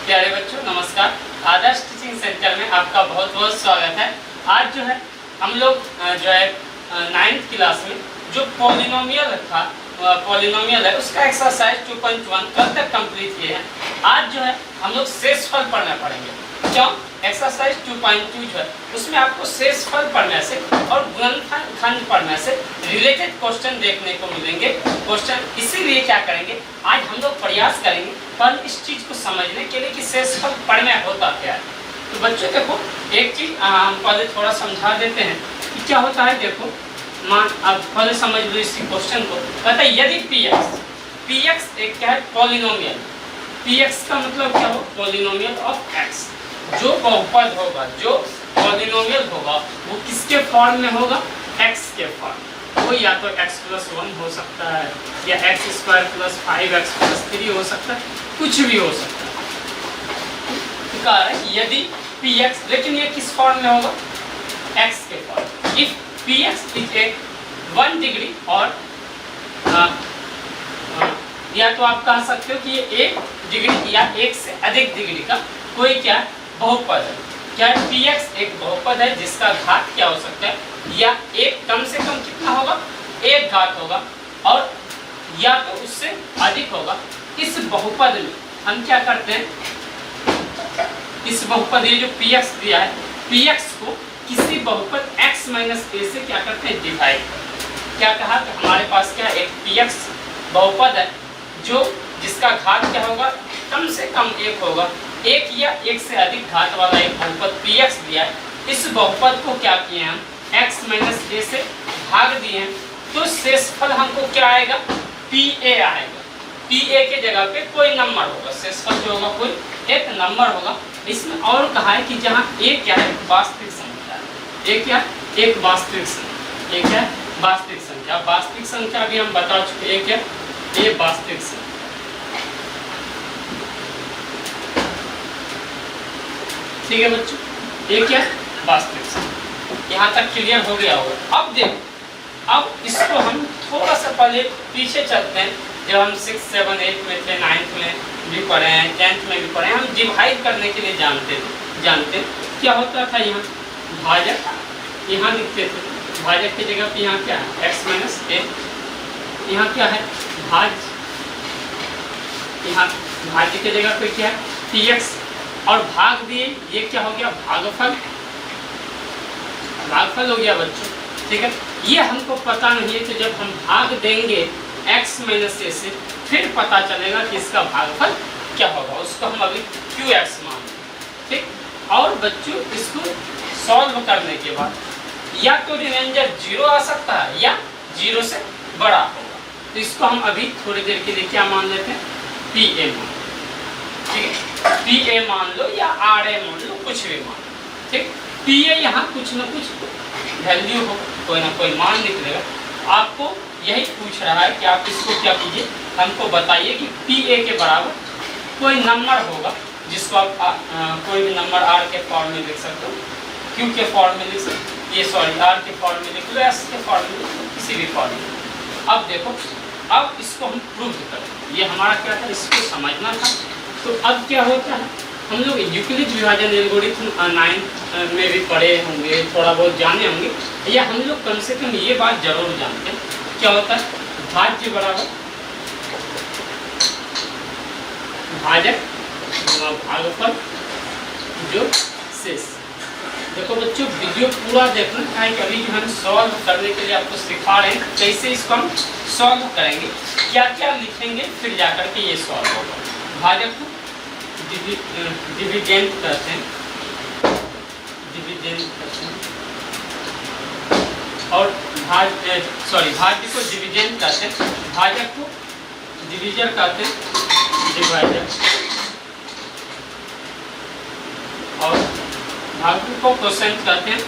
प्यारे बच्चों नमस्कार। आदर्श टीचिंग सेंटर में आपका बहुत बहुत स्वागत है। आज जो है हम लोग जो है 9th क्लास में जो पॉलिनोमियल था पॉलिनोमियल है उसका एक्सरसाइज 2.1 कल तक कंप्लीट किए हैं। आज जो है हम लोग शेषफल पढ़ना पड़ेंगे। क्यों? एक्सरसाइज 2.2 जो है उसमें आपको शेषफल पढ़ने से और गुणनखंड पढ़ने से रिलेटेड क्वेश्चन देखने को मिलेंगे। क्वेश्चन इसीलिए क्या करेंगे, आज हम लोग प्रयास करेंगे पर इस चीज को समझने के लिए कि शेषफल पढ़ने होता क्या है। तो बच्चों देखो एक चीज हम पहले थोड़ा समझा देते हैं कि क्या होता है। देखो मान अब पहले समझ लो इसी क्वेश्चन को। कहता है यदि px एक क्या है पॉलिनोमियल, px का मतलब क्या हो, पॉलिनोमियल ऑफ x, जो बहुपद होगा, जो पॉलिनोमियल होगा वो किसके फॉर्म में होगा, x के फॉर्म। वो या तो x+1 हो सकता है या x² + 5x+3 हो सकता है, कुछ भी हो सकता है। कारण यदि px, लेकिन ये किस फॉर्म में होगा, x के form. If px is a 1 degree और या तो आप कह सकते हो कि ये 1 डिग्री या 1 से अधिक डिग्री का कोई क्या बहुपद है। क्या px एक बहुपद है जिसका घात क्या हो सकता है, या एक कम से कम कितना होगा, 1 घात होगा और या तो उससे अधिक होगा। इस बहुपद में हम क्या करते हैं, इस बहुपद ये जो px दिया है, px को किसी बहुपद x - a से क्या करते हैं, डिवाइड। क्या कहा कि हमारे पास क्या एक px बहुपद है जो जिसका घात क्या होगा, कम से कम 1 होगा, 1 या 1 से अधिक घात वाला एक बहुपद px दिया है। इस बहुपद को क्या किए हम, x - a से भाग दिए हैं, तो शेषफल हमको क्या आएगा, pa आएगा। pa के जगह पे कोई नंबर होगा, शेषफल जो होगा कोई एक नंबर होगा। इसमें और कहा है कि जहाँ a क्या है, वास्तविक संख्या है। a क्या, एक वास्तविक संख्या, a क्या है, वास्तविक संख्या। वास्तविक संख्या भी हम बता चुके, a क्या, a वास्तविक संख्या। ठीक है बच्चों, ये क्या वास्तविक संख्या। यहाँ तक क्लियर हो गया होगा। अब देखो, अब इसको हम थोड़ा सा पहले पीछे चलते हैं। जब हम 6, 7, 8 में थे, 9th में भी पढ़े हैं, 10th में भी पढ़े हैं, हम डिवाइड करने के लिए जानते क्या होता था। यहाँ भाजक यहाँ लिखते थे, भाजक की जगह पे यहाँ क्या है, x - a। यहाँ क्या है, भाज, यहाँ भाज्य की जगह पे क्या है, px और भाग दिए, ये क्या हो गया, भागफल। भागफल हो गया बच्चों। ठीक है, ये हमको पता नहीं है कि जब हम भाग देंगे x - a से फिर पता चलेगा कि इसका भागफल क्या होगा, उसको हम अभी qx मान लें। ठीक, और बच्चों इसको सॉल्व करने के बाद या तो रिमाइंडर 0 आ सकता है या 0 से बड़ा होगा। तो इसको हम अभी थोड़ी देर के लिए क्या मान लेते हैं, pa मान। ठीक है, pa मान लो या ra मान लो, कुछ भी मान लो। ठीक, pa यहाँ कुछ ना कुछ वैल्यू हो, कोई ना कोई मान निकलेगा। आपको यही पूछ रहा है कि आप इसको क्या कीजिए, हमको बताइए कि pa के बराबर कोई नंबर होगा जिसको आप कोई भी नंबर r के फॉर्म में लिख सकते हो, q के फॉर्म में लिख सकते हो, ये सॉरी r के फॉर्म में लिख लो, s के फॉर्म में लिख लो, किसी भी फॉर्म में। अब देखो, अब इसको हम प्रूव करें। ये हमारा क्या था, इसको समझना था। तो अब क्या होता है, हम लोग यूक्लिड विभाजन एल्गोरिथम 9th में भी पढ़े होंगे, थोड़ा बहुत जाने होंगे, या हम लोग कम से कम ये बात जरूर जानते हैं क्या होता है, भाज्य बराबर भाजक भागफल जो शेष। देखो बच्चों वीडियो पूरा देखना है कि अभी जो हम सॉल्व करने के लिए आपको सिखा रहे हैं कैसे इसको हम सॉल्व करेंगे, क्या क्या लिखेंगे, फिर जाकर के ये सॉल्व होगा। भाजक को डिविडेंड करते हैं, और भाज्य को डिविडेंड करते हैं, भाजक को डिविजर करते हैं, डिवाइडर, और भाज्य को कोसेंट करते हैं,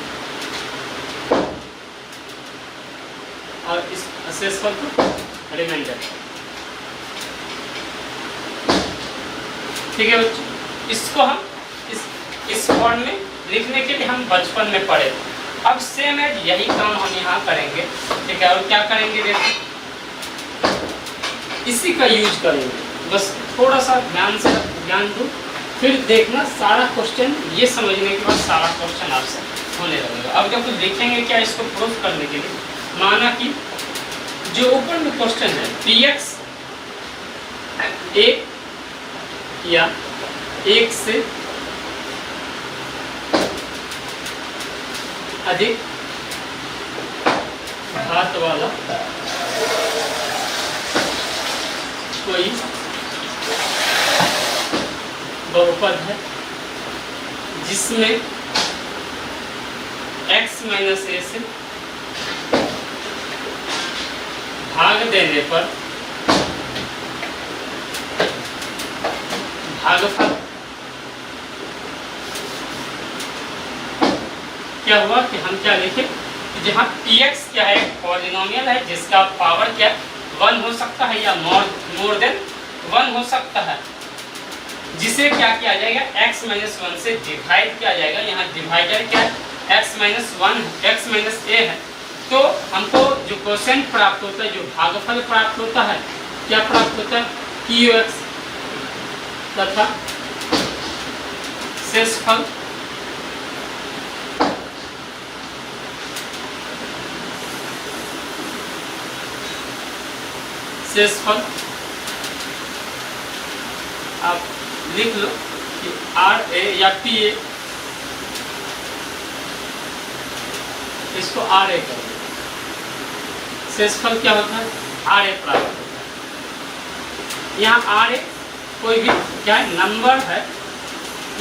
और इस शेषफल को रिमाइंडर। ठीक है बच्चों, इसको हम इस फॉर्म में लिखने के लिए हम बचपन में पढ़े। अब सेम है यही काम हम यहाँ करेंगे। ठीक है, और क्या करेंगे, देखो इसी का यूज करेंगे। बस थोड़ा सा ध्यान दो फिर देखना सारा क्वेश्चन, ये समझने के बाद सारा क्वेश्चन आपसे होने लगेगा। अब जब कुछ देखेंगे क्या इसको प्रूफ करने के लिए, माना कि जो ऊपर में क्वेश्चन है px एक या एक से अधिक घात वाला कोई बहुपद है जिसमें x माइनस ए से भाग देने पर भागफल क्या हुआ कि हम क्या लिखे कि जहाँ px क्या है, पॉलिनोमियल है जिसका पावर क्या 1 हो सकता है या मोर देन 1 हो सकता है, जिसे क्या किया जाएगा x माइनस 1 से डिवाइड किया जाएगा। यहाँ डिवाइडर क्या है x minus 1 x minus a है। तो हमको जो क्वेश्चन प्राप्त होता है, जो भागफल प्राप्त होता है, क्या प्राप्त होता है qx तथा शेषफल शेषफल आप लिख लो कि आर ए या पी ए, इसको आर ए कर दो। शेषफल क्या होता है आर ए प्राप्त होता है। यहाँ आर ए कोई भी क्या है नंबर है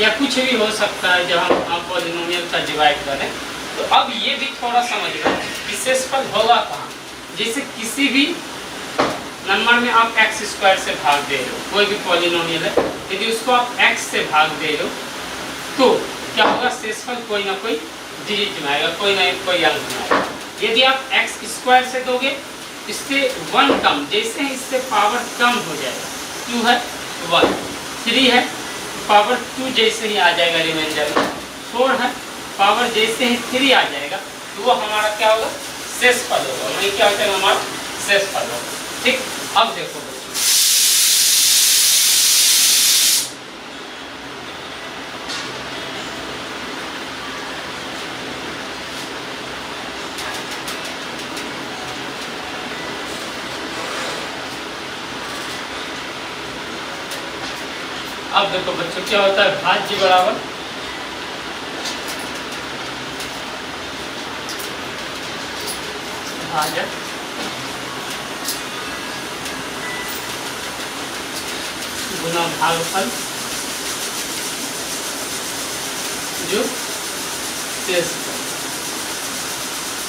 या कुछ भी हो सकता है जब हम पॉलिनोमियल का डिवाइड करें। तो अब ये भी थोड़ा समझ लो कि शेषफल होगा कहाँ। जैसे किसी भी नंबर में आप एक्स स्क्वायर से भाग दे रहे हो, कोई भी पॉलिनोमियल है, यदि उसको आप एक्स से भाग दे रहे हो तो क्या होगा शेषफल कोई ना कोई डिजिट में आएगा, कोई ना कोई अंक में आएगा। यदि आप एक्स स्क्वायर से दोगे इससे 1 कम, जैसे ही इससे पावर कम हो जाएगा, 2 है 1, 3 है पावर 2 जैसे ही आ जाएगा रिमाइंडर में, 4 है पावर जैसे ही 3 आ जाएगा, तो वो हमारा क्या होगा शेषफल होगा। वही क्या होता है हमारा शेषफल होगा। ठीक, अब देखो बच्चों, अब देखो बच्चों क्या होता है भाज्य बराबर भाजक गुना भागफल जो शेषफल।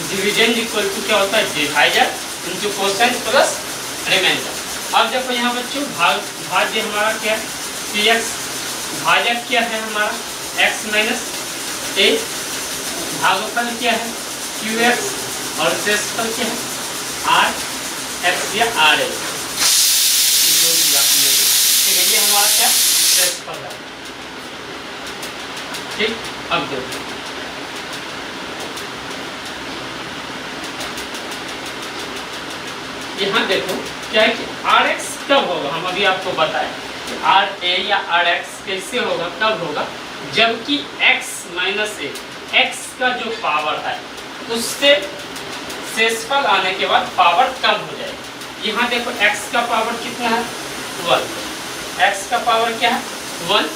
डिवीजन इक्वल टू क्या होता है divider into quotient plus remainder. अब देखो यहाँ बच्चों भाज्य हमारा क्या है px, भाजक क्या है हमारा x माइनस a, भागफल क्या है qx और शेषफल क्या है rx या ra। ये हमारा क्या शेषफल है। ठीक, अब देखो यहाँ देखो क्या है कि rx कब होगा, हम अभी आपको बताएं ra या rx कैसे होगा, कब होगा जबकि x माइनस a, x का जो पावर है उससे शेषफल आने के बाद पावर कम हो जाएगी। यहाँ देखो x का पावर कितना है 1, x का पावर क्या है 1,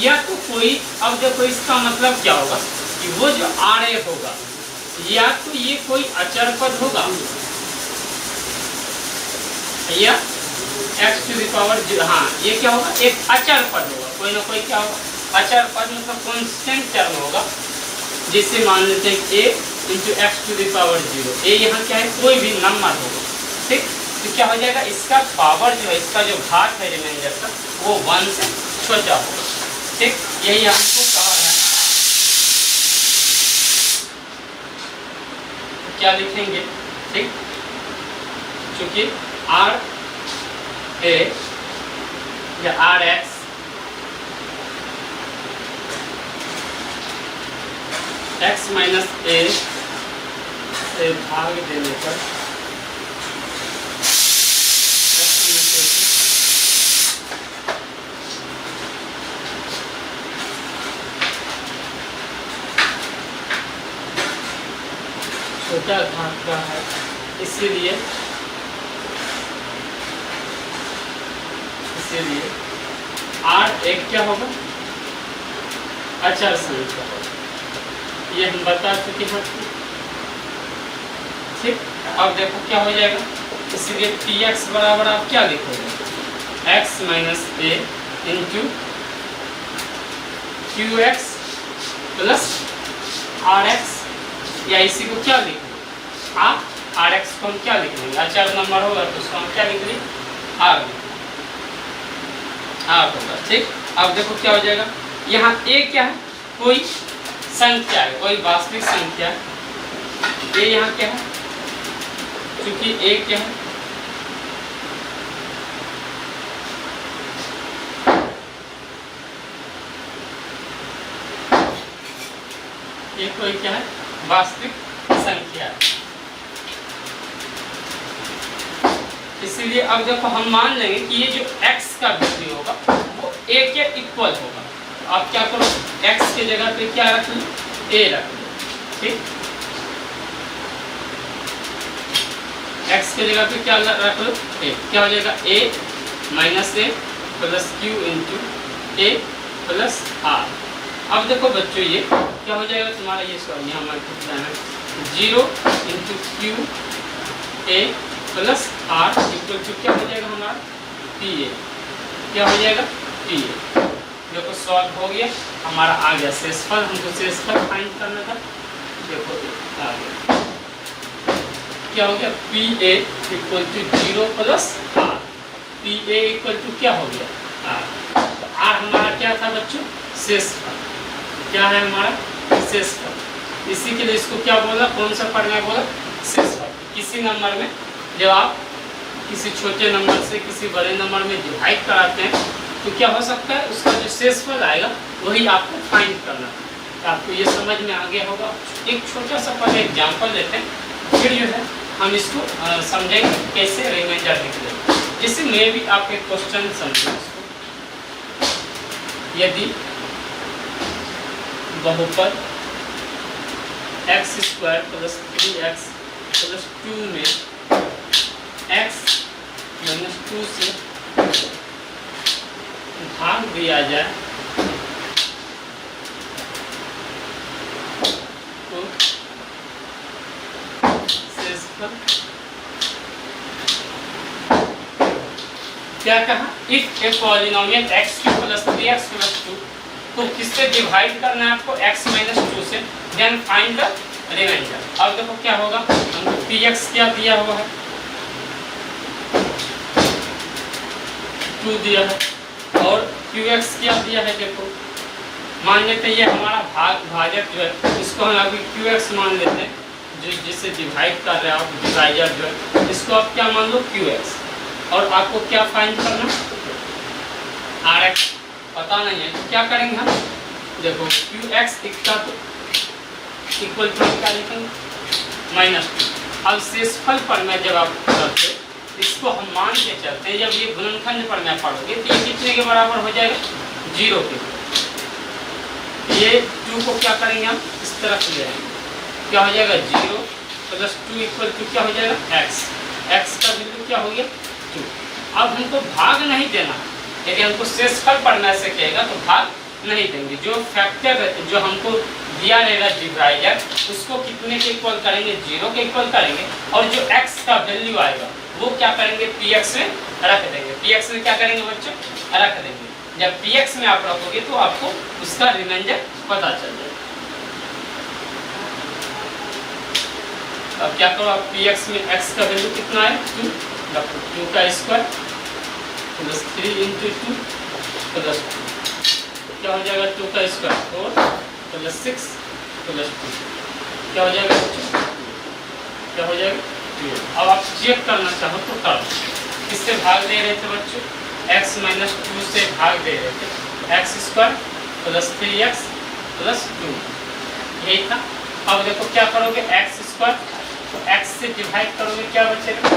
या तो कोई, अब देखो इसका मतलब क्या होगा कि वो जो ra होगा या तो ये कोई अचर पद होगा या x टू द पावर, हाँ ये क्या होगा एक अचर पद होगा, कोई ना कोई क्या होगा अचर पद, मतलब कांस्टेंट टर्म होगा। जिससे मान लेते हैं a into x to the power 0, a यहाँ क्या है कोई भी नंबर होगा। ठीक, तो क्या हो जाएगा इसका पावर जो है, इसका जो घात है रिमाइंडर का वो 1 से छोटा होगा। ठीक, यही हमको कहा है। तो क्या लिखेंगे, ठीक, चूंकि आर ए या आर एक्स एक्स माइनस ए से भाग देने पर छोटा घात का है, इसीलिए R एक क्या होगा, अचर संख्या होगा, ये हम बता चुके हैं। ठीक, अब देखो क्या हो जाएगा, इसीलिए Px बराबर आप क्या लिखोगे, x minus a into qx plus rx, या इसी को क्या लिखेंगे, rx को हम क्या लिख लेंगे, अचर नंबर होगा तो उसको हम क्या लिख लेंगे, r होगा। ठीक, अब देखो क्या हो जाएगा, यहाँ a क्या है, कोई संख्या है, कोई वास्तविक संख्या है, a यहाँ क्या है, क्योंकि a क्या है, ये कोई क्या है, वास्तविक संख्या है। इसीलिए अब देखो हम मान लेंगे कि ये जो x का वैल्यू होगा वो a के इक्वल होगा, तो आप क्या करो, x के जगह पे क्या रख लो, a रख लो। ठीक, x के जगह पे क्या रख लो, a, क्या हो जाएगा, a minus a plus q into a plus r। अब देखो बच्चों ये क्या हो जाएगा तुम्हारा, ये सॉरी यहाँ मैं कुछ है 0 into q a plus r equal to क्या हो जाएगा हमारा, pa, क्या हो जाएगा, pa। देखो सॉल्व हो गया, हमारा आ गया शेषफल, हमको शेषफल फाइंड करना था। देखो आ गया, क्या हो गया, pa equal to 0 plus r, pa equal to क्या हो गया, r। तो r हमारा क्या था बच्चों, शेषफल, क्या है हमारा, शेषफल। इसी के लिए इसको क्या बोला, कौन सा पढ़ना बोला, शेषफल। किसी नंबर में जब आप किसी छोटे नंबर से किसी बड़े नंबर में डिवाइड कराते हैं तो क्या हो सकता है, उसका जो शेषफल आएगा वही आपको फाइंड करना है। तो आपको ये समझ में आ गया होगा। एक छोटा सा पहले एग्जाम्पल लेते हैं, फिर जो है हम इसको समझेंगे कैसे रिमाइंडर निकलेगा। जैसे मैं भी आप एक क्वेश्चन समझें इसको, यदि बहुपद x² प्लस 3x प्लस 2 में x माइनस 2 से भाग दिया जाए तो शेषफल क्या कहा, if a polynomial x³ plus 3x plus 2 तो किससे डिवाइड करना है आपको, x माइनस 2 से, देन फाइंड द रिमाइंडर। अब देखो क्या होगा, हमको px क्या दिया हुआ है, 2 दिया है, और qx क्या दिया है, देखो मान लेते हैं ये हमारा भाजक जो है, इसको हम अभी qx मान लेते हैं, जो जिससे डिवाइड कर रहे हैं आप, डिवाइडर जो है इसको आप क्या मान लो, qx, और आपको क्या फाइंड करना, rx पता नहीं है, तो क्या करेंगे हम, देखो qx इक्वल टू क्या लिखेंगे, -2। अब शेषफल पर मैं जब आप करते इसको हम मान के चलते हैं, जब ये गुणनखंड पर मैं पढ़ोगे तो ये कितने के बराबर हो जाएगा, 0 के। ये 2 को क्या करेंगे हम, इस तरफ ले आएंगे, क्या हो जाएगा, 0 प्लस 2 इक्वल टू क्या हो जाएगा, x का वैल्यू क्या हो गया, 2। अब हमको भाग नहीं देना, यदि हमको शेषफल पढ़ना से कहेगा तो भाग नहीं देंगे, जो फैक्टर जो हमको दिया रहेगा डिवाइडर उसको कितने के इक्वल करेंगे, 0 के इक्वल करेंगे, और जो x का वैल्यू आएगा वो क्या करेंगे, px में रख देंगे। px में क्या करेंगे बच्चों, रख देंगे। जब px में आप रखोगे तो आपको उसका रिमाइंडर पता चल जाएगा। अब क्या करो, आप px में x का वैल्यू कितना है, 2 का स्क्वायर प्लस 3 इंटू 2 प्लस 2, क्या हो जाएगा, 2 का स्क्वायर 4 प्लस 6 प्लस 2, क्या हो जाएगा, क्या हो जाएगा। अब आप चेक करना चाहो तो कर, किससे भाग दे रहे थे बच्चों, x माइनस 2 से भाग दे रहे थे, x² प्लस 3x प्लस 2, यही था। अब देखो क्या करोगे, x² तो x से डिवाइड करोगे, क्या बचेगा,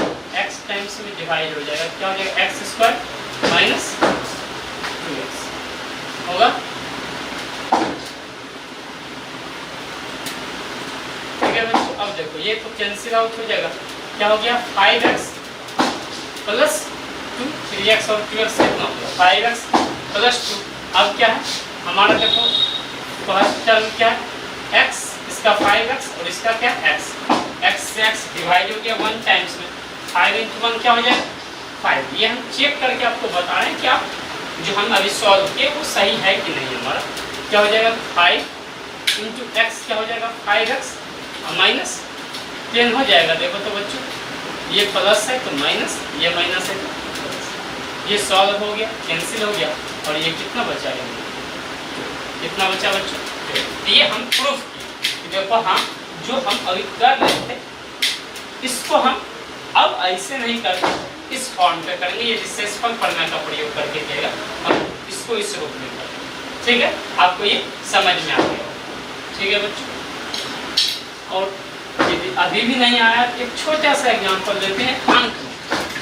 x टाइम्स में डिवाइड हो जाएगा, क्या हो जाएगा, x² माइनस 2x होगा, ठीक है बच्चों। अब देखो ये तो कैंसिल आउट हो जाएगा, क्या हो गया 5x प्लस 2, 3x और 2x कितना हो गया 5x प्लस 2। अब क्या है हमारा, देखो फर्स्ट टर्म क्या है x, इसका 5x और इसका क्या x, x से x डिवाइड हो गया 1 टाइम्स में, 5 × 1 क्या हो जाएगा 5। ये हम चेक करके आपको बता रहे हैं कि आप जो हम अभी सॉल्व किए वो सही है कि नहीं। हमारा क्या हो जाएगा 5 × x क्या हो जाएगा 5x और माइनस 10 हो जाएगा। देखो तो बच्चों ये प्लस है तो माइनस, ये माइनस है तो प्लस, ये सॉल्व हो गया, कैंसिल हो गया और ये कितना बचा है, कितना बचा बच्चों। ये हम प्रूफ किए। देखो हाँ जो हम अभी कर रहे थे इसको हम अब ऐसे नहीं करते, इस फॉर्म पे करेंगे, ये रिसेसफल प्रमेय का प्रयोग करके किएगा, हम इसको इस रूप में करेंगे। ठीक है, आपको ये समझ में आ गया। ठीक है बच्चों, और यदि अभी भी नहीं आया एक छोटा सा एग्जांपल लेते हैं अंक में,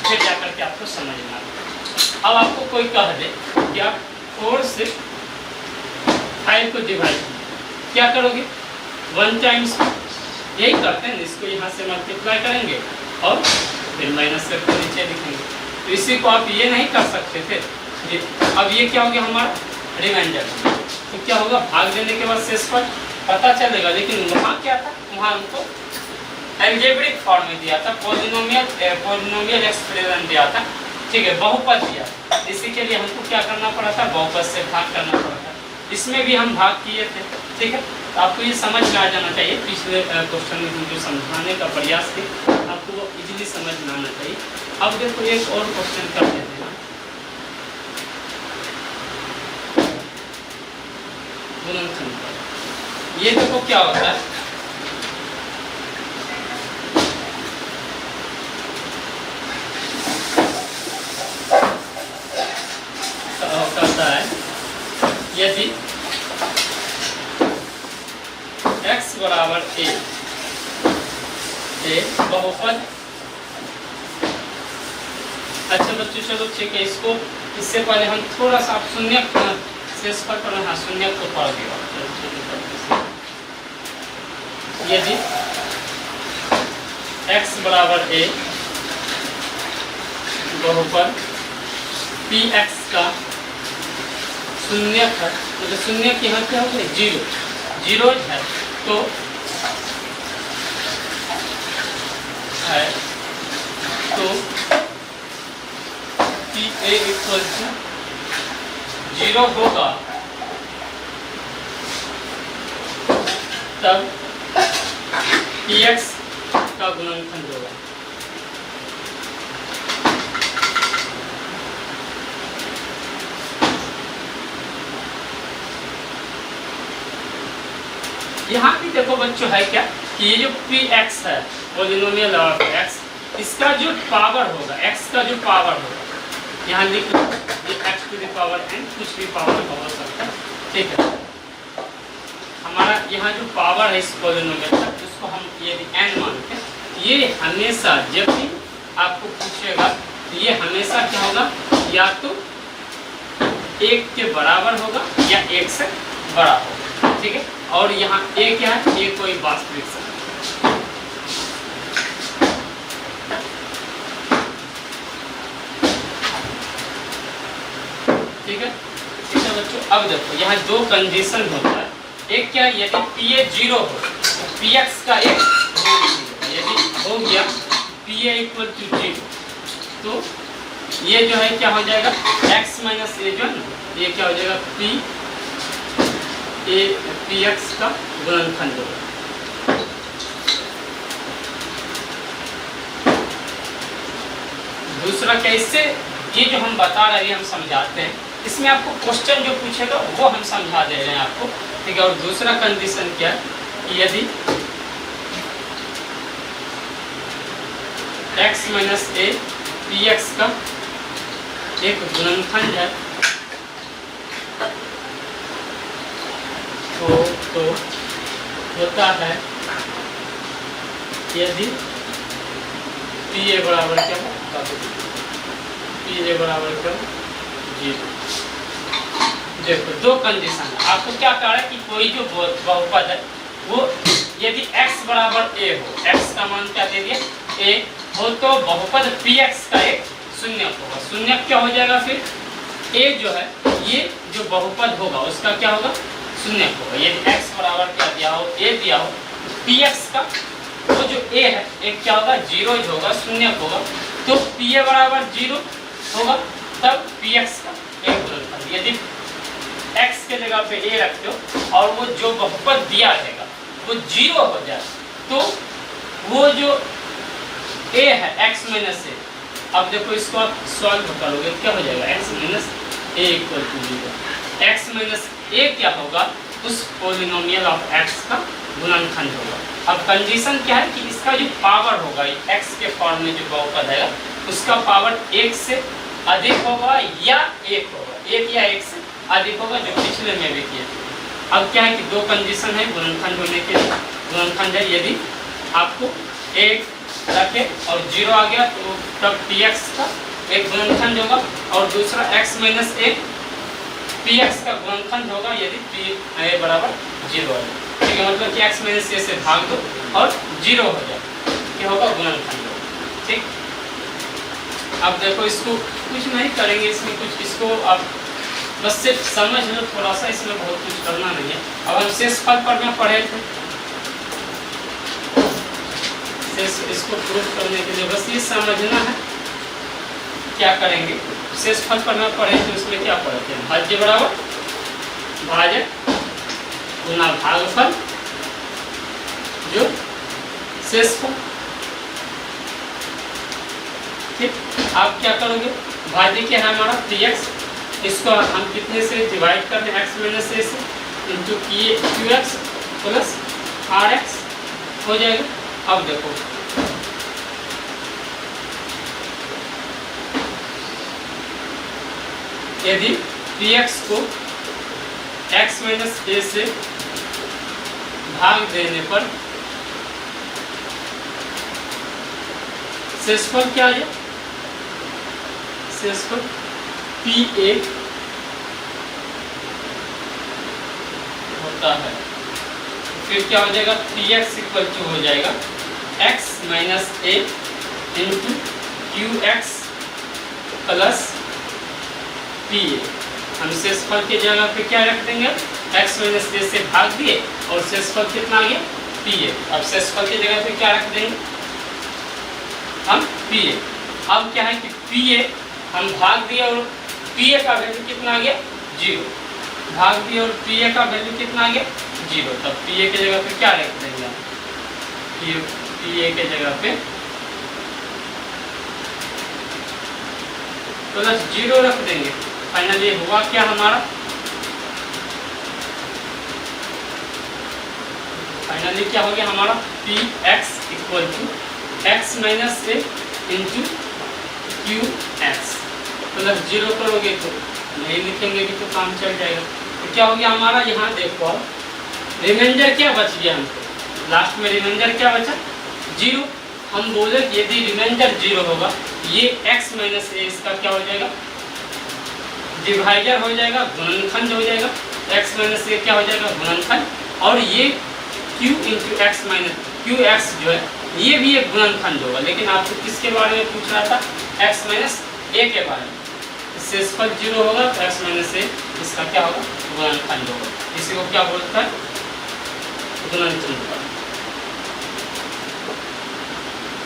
फिर जाकर के आपको समझ में आ गया। अब आपको कोई कह दे कि आप 4 से 5 को डिवाइड क्या करोगे 1 टाइम्स, यही करते हैं, इसको यहाँ से मल्टीप्लाई करेंगे और फिर माइनस करके नीचे लिखेंगे। तो इसी को आप ये नहीं कर सकते थे। अब ये क्या हो गया हमारा रिमाइंडर, तो क्या होगा भाग देने के बाद शेषफल पता चलेगा। लेकिन वहाँ क्या था, वहाँ हमको अलजेब्रिक फॉर्म में दिया था, पॉलिनोमियल एक्सप्रेशन दिया था। ठीक है, बहुपद दिया, इसी के लिए हमको क्या करना पड़ा था, बहुपद से भाग करना पड़ा था। इसमें भी हम भाग किए थे। ठीक है, तो आपको ये समझ में आ जाना चाहिए। पिछले क्वेश्चन में हम जो समझाने का प्रयास थे आपको वो इजीली समझ में आना चाहिए। अब देखो एक और क्वेश्चन कर देते हैं, ये देखो क्या होता है, कहता है यदि x बराबर a बहुपद। अच्छा बच्चों चलो ठीक है, इसको इससे पहले हम थोड़ा सा आप शून्य शेष पर पढ़ना, हाँ शून्य को पढ़ दिया। यदि x बराबर a बहुपद px का शून्य है, मतलब शून्य के यहाँ क्या होगा 0 है, तो pa इक्वल टू 0 होगा, तब px का गुणनखंड होगा। यहाँ भी देखो बच्चों है क्या कि ये जो px है पॉलिनोमियल ऑफ x, इसका जो पावर होगा, x का जो पावर होगा, यहाँ लिख लो ये x to the power n, कुछ भी पावर हो सकता है। ठीक है, हमारा यहाँ जो पावर है इस पॉलिनोमियल का, उसको हम यदि n मानते हैं, ये हमेशा जब भी आपको पूछेगा तो ये हमेशा क्या होगा, या तो 1 के बराबर होगा या 1 से बड़ा होगा। ठीक है, और यहाँ a क्या है, a कोई वास्तविक संख्या। ठीक है, ठीक है बच्चों, अब देखो यहाँ 2 कंडीशन होता है। एक क्या, यदि pa 0 हो तो px का एक यदि हो गया pa इक्वल टू 0, तो ये जो है क्या हो जाएगा x माइनस a, जो ये क्या हो जाएगा px का गुणनखंड होगा। दूसरा कैसे, ये जो हम बता रहे हैं हम समझाते हैं, इसमें आपको क्वेश्चन जो पूछेगा वो हम समझा दे रहे हैं आपको। ठीक है, और दूसरा कंडीशन क्या है कि यदि x माइनस a px का एक गुणनखंड है, तो होता है यदि pa बराबर क्या हो, pa बराबर क्या हो 0। देखो 2 कंडीशन है, आपको क्या कह रहा है कि कोई जो बहुपद है वो यदि x बराबर a हो, x का मान क्या दे दिया a हो, तो बहुपद px का एक शून्यक होगा। शून्यक क्या हो जाएगा फिर a जो है ये जो बहुपद होगा उसका क्या होगा शून्यक होगा। यदि x बराबर क्या दिया हो a दिया हो, px का वो जो a है एक क्या होगा 0 होगा, शून्यक होगा, तो pa बराबर 0 होगा, तब px का एक गुणनफल। यदि x के जगह पे a रखते हो और वो जो बहुपद दिया रहेगा वो 0 हो जाए, तो वो जो a है x माइनस a, अब देखो इसको आप सॉल्व करोगे क्या हो जाएगा x minus a equal to 0। x minus a क्या होगा उस पोलिनोमियल ऑफ x का गुणनखंड होगा। अब कंडीशन क्या है कि इसका जो पावर होगा x के फॉर्म में जो बहुपद है उसका पावर 1 से अधिक होगा या 1 होगा, 1 या 1 से अधिक होगा, जो पिछले में भी किए थे। अब क्या है कि दो कंडीशन है गुणनखंड होने के लिए। गुणनखंड है यदि आपको 1 रखे और 0 आ गया तो तब px का एक गुणनखंड होगा, और दूसरा x माइनस a px का गुणनखंड होगा यदि pa बराबर 0 हो जाए। ठीक है, मतलब कि x माइनस a से भाग दो और 0 हो जाए, क्या होगा गुणनखंड होगा। ठीक, अब देखो इसको कुछ नहीं करेंगे, इसमें कुछ इसको आप बस सिर्फ समझ लो थोड़ा सा, इसमें बहुत कुछ करना नहीं है। अब हम शेषफल पर में पढ़े थे, इसको प्रूफ करने के लिए बस ये समझना है क्या करेंगे। शेषफल पर में पढ़े थे, उसमें क्या पढ़े थे, भाज्य बराबर भाजक गुना भागफल जो शेषफल। ठीक, आप क्या करोगे, भाज्य क्या है हमारा px, इसको हम कितने से डिवाइड कर दें x माइनस a से इंटू qx प्लस rx हो जाएगा। अब देखो यदि px को x माइनस a से भाग देने पर शेषफल क्या है, शेषफल pa होता है, फिर क्या हो जाएगा px इक्वल टू हो जाएगा x minus a into qx plus pa। हम शेषफल के जगह पे क्या रख देंगे, x माइनस a से भाग दिए और शेषफल कितना आ गया pa। अब शेषफल की जगह पे क्या रख देंगे हम pa। अब क्या है कि pa हम भाग दिए और pa का वैल्यू कितना आ गया 0, भाग दिए और pa का वैल्यू कितना आ गया 0, तब pa के जगह पे क्या रख देंगे हम, pa के जगह पे प्लस 0 रख देंगे। फाइनली हुआ क्या हमारा, फाइनली क्या हो गया हमारा px equal to x minus a into qx plus 0 करोगे तो नहीं लिखेंगे भी तो काम चल जाएगा। तो क्या हो गया हमारा, यहाँ देखो रिमाइंडर क्या बच गया हमको, लास्ट में रिमाइंडर क्या बचा 0। हम बोले कि यदि रिमाइंडर 0 होगा ये x माइनस a इसका क्या हो जाएगा डिवाइडर हो जाएगा, गुणनखंड हो जाएगा, x माइनस a क्या हो जाएगा गुणनखंड, और ये q into x minus qx जो है ये भी एक गुणनखंड होगा। लेकिन आपको किसके बारे में पूछ रहा था, x माइनस a के बारे में। शेषफल 0 होगा तो x माइनस a इसका क्या होगा गुणनखंड होगा, इसी को क्या बोलता है गुणनखंड।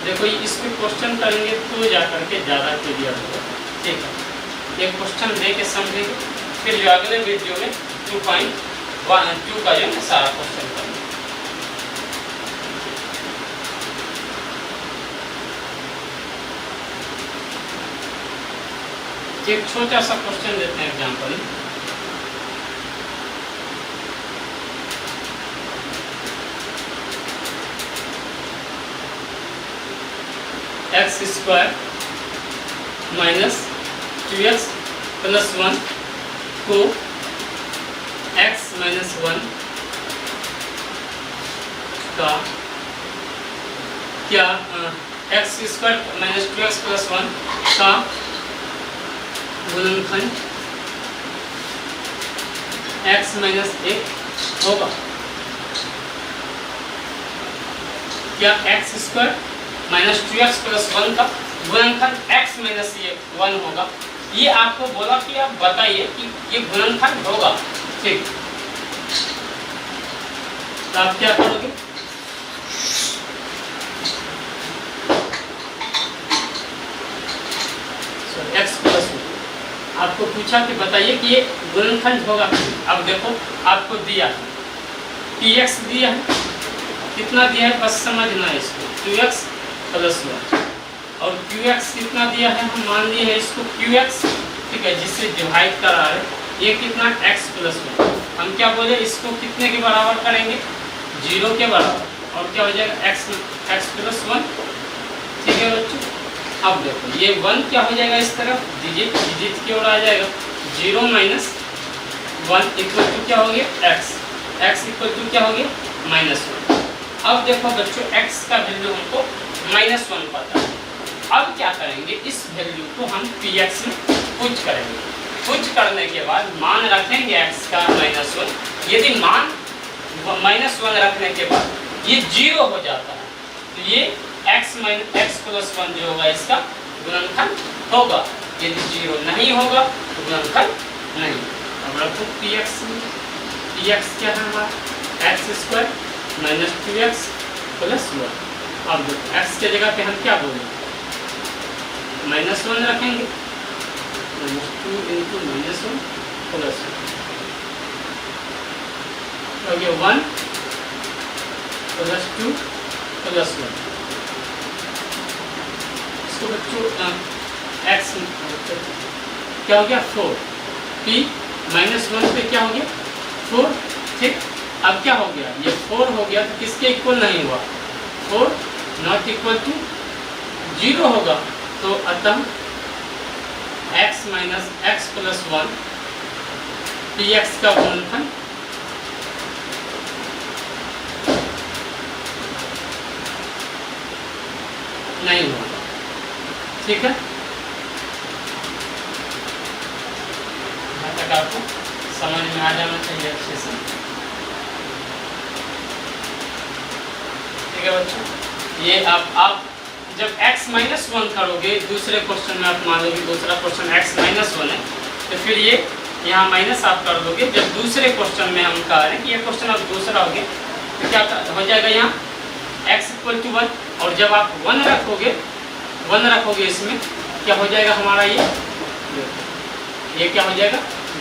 देखो इस पे क्वेश्चन करेंगे तो जा करके ज़्यादा क्लियर होगा। ठीक है, एक क्वेश्चन दे के समझेंगे, फिर जो अगले वीडियो में 2.2 का जो है सारा क्वेश्चन करेंगे। एक छोटा सा क्वेश्चन देते हैं example, x square minus 2x plus 1 को x माइनस 1 का क्या x square minus 2x plus 1 का गुणनखंड x माइनस 1 होगा। क्या x square minus 2x plus 1 का गुणनखंड x माइनस ये 1 होगा। ये आपको बोला कि आप बताइए कि ये गुणनखंड होगा, ठीक। तो आप क्या करोगे, x प्लस 1 आपको पूछा कि बताइए कि ये गुणनखंड होगा। अब देखो आपको दिया है px दिया है, कितना दिया है बस समझना है इसको, 2x प्लस 1 और qx कितना दिया है, हम मान लिए है इसको qx, ठीक है, जिससे डिवाइड करा है। ये कितना x प्लस 1, हम क्या बोले इसको कितने के बराबर करेंगे, 0 के बराबर, और क्या हो जाएगा x प्लस 1, ठीक है बच्चों। अब देखो ये 1 क्या हो जाएगा इस तरफ डिजिट की ओर आ जाएगा, 0 माइनस 1 इक्वल टू क्या हो गया x इक्वल टू क्या हो गया -1। अब देखो बच्चों x का वैल्यू हमको -1 पता है। अब क्या करेंगे, इस वैल्यू को हम px में पुट करेंगे। पुट करने के बाद मान रखेंगे x का -1। यदि मान -1 रखने के बाद ये 0 हो जाता है तो ये x प्लस 1 जो होगा इसका गुणनखंड होगा। यदि 0 नहीं होगा तो गुणनखंड नहीं। अब रखो px में, px क्या है हमारा x square minus 2x plus 1। अब देखो x के जगह पे हम क्या बोलेंगे, -1 रखेंगे, -2 इंटू -1 प्लस 1 हो गया 1 प्लस 2 प्लस 1। इसको बच्चों x क्या हो गया 4, p -1 पे क्या हो गया 4, ठीक। अब क्या हो गया, ये 4 हो गया तो किसके इक्वल नहीं हुआ, 4 नॉट इक्वल टू 0 होगा। तो अतः x minus x plus 1 px का गुणनखंड नहीं होगा, ठीक है। यहाँ तक आपको समझ में आ जाना चाहिए अच्छे से, ठीक है बच्चों। ये आप जब x -1 करोगे दूसरे क्वेश्चन में, आप मान लो कि दूसरा क्वेश्चन x -1 है तो फिर ये यहाँ माइनस आप कर दोगे। जब दूसरे क्वेश्चन में हम कह रहे हैं कि ये क्वेश्चन अब दूसरा हो गया तो क्या हो जाएगा यहाँ x इक्वल टू 1, और जब आप 1 रखोगे इसमें क्या हो जाएगा हमारा ये क्या हो जाएगा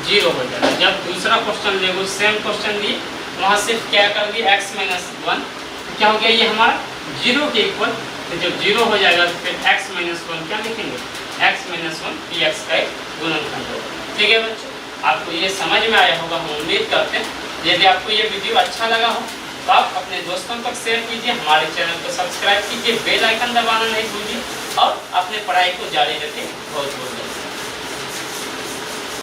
0 हो जाएगा। जब दूसरा क्वेश्चन लेंगे सेम क्वेश्चन लिए वहाँ सिर्फ क्या कर दिया x -1 तो क्या हो गया ये हमारा 0 के इक्वल। तो जब 0 हो जाएगा तो फिर x -1 क्या लिखेंगे, x -1 px का एक गुणनखंड होगा, ठीक है बच्चों। आपको ये समझ में आया होगा, हम उम्मीद करते हैं। यदि आपको ये वीडियो अच्छा लगा हो तो आप अपने दोस्तों तक शेयर कीजिए, हमारे चैनल को सब्सक्राइब कीजिए, बेल आइकन दबाना नहीं भूलिए और अपने पढ़ाई को जारी रखें। बहुत बहुत